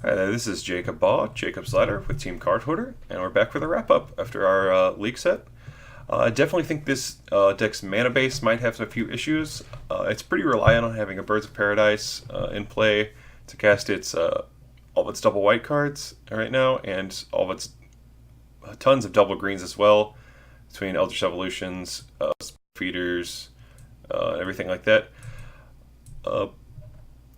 Hi there, this is Jacob Baugh, Jacob's Ladder with Team Cardhoarder, and we're back for the wrap-up after our league set. I definitely think this deck's mana base might have a few issues. It's pretty reliant on having a Birds of Paradise in play to cast all of its double white cards right now, and all of its tons of double greens as well, between Eldritch Evolutions, feeders, everything like that.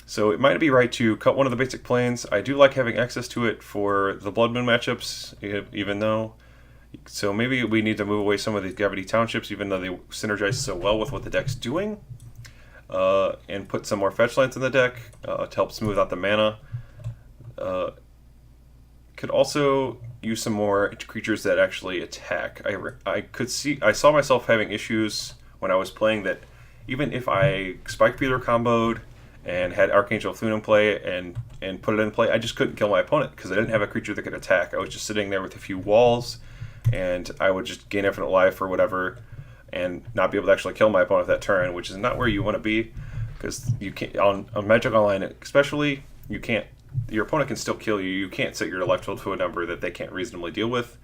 So it might be right to cut one of the basic planes. I do like having access to it for the Blood Moon matchups, even though. So maybe we need to move away some of these Gravity Townships, even though they synergize so well with what the deck's doing, and put some more fetch lands in the deck to help smooth out the mana. Could also use some more creatures that actually attack. I saw myself having issues when I was playing that even if I Spike Feeder comboed and had Archangel Thune in play and put it in play, I just couldn't kill my opponent because I didn't have a creature that could attack. I was just sitting there with a few walls, and I would just gain infinite life or whatever and not be able to actually kill my opponent that turn, which is not where you want to be, because you can't on Magic Online especially, you can't, your opponent can still kill you. You can't set your life total to a number that they can't reasonably deal with.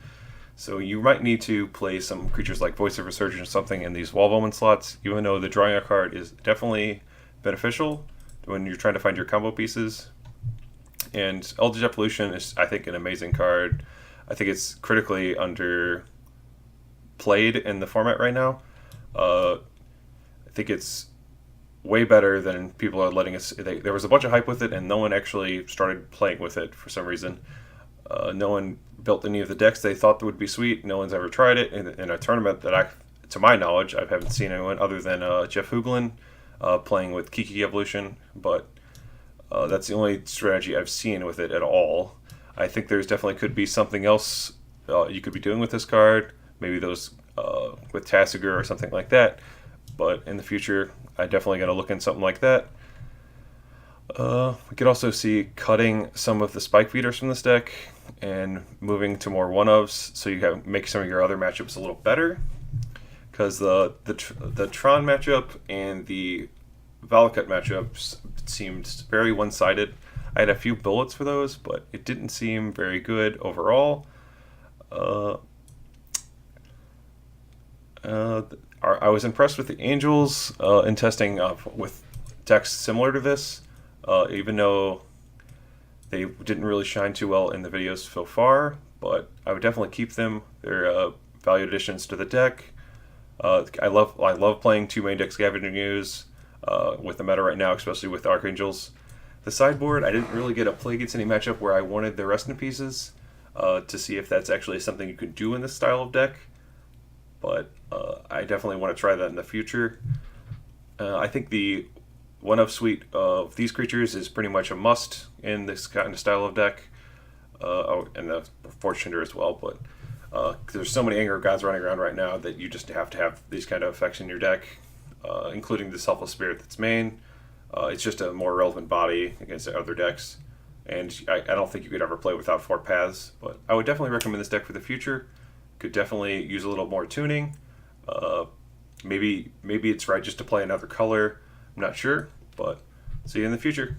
So you might need to play some creatures like Voice of Resurgence or something in these Wall of Omen slots, even though the drawing a card is definitely beneficial when you're trying to find your combo pieces. And Eldritch Evolution is, I think, an amazing card. I think it's critically underplayed in the format right now. I think it's way better than people are letting us. There was a bunch of hype with it, and no one actually started playing with it for some reason. No one built any of the decks they thought would be sweet. No one's ever tried it in a tournament that to my knowledge, I haven't seen anyone other than Jeff Hooglin playing with Kiki Evolution, but that's the only strategy I've seen with it at all. I think there's definitely could be something else you could be doing with this card, maybe those with Tasigur or something like that, but in the future, I definitely got to look in something like that. We could also see cutting some of the Spike Feeders from this deck and moving to more one-ofs, so you make some of your other matchups a little better, because the Tron matchup and the Valakut matchups seemed very one-sided. I had a few bullets for those, but it didn't seem very good overall. I was impressed with the Angels in testing with decks similar to this, even though they didn't really shine too well in the videos so far, but I would definitely keep them. They're valued additions to the deck. I love playing two main deck Scavenging Ooze with the meta right now, especially with Archangels. The sideboard, I didn't really get a play against any matchup where I wanted the rest in pieces to see if that's actually something you could do in this style of deck, but I definitely want to try that in the future. I think the one-of suite of these creatures is pretty much a must in this kind of style of deck, and the Fortuner as well, but there's so many Anger of Gods running around right now that you just have to have these kind of effects in your deck, including the Selfless Spirit that's main. It's just a more relevant body against the other decks, and I don't think you could ever play without 4 paths, but I would definitely recommend this deck for the future. Could definitely use a little more tuning. Maybe it's right just to play another color. I'm not sure, but see you in the future.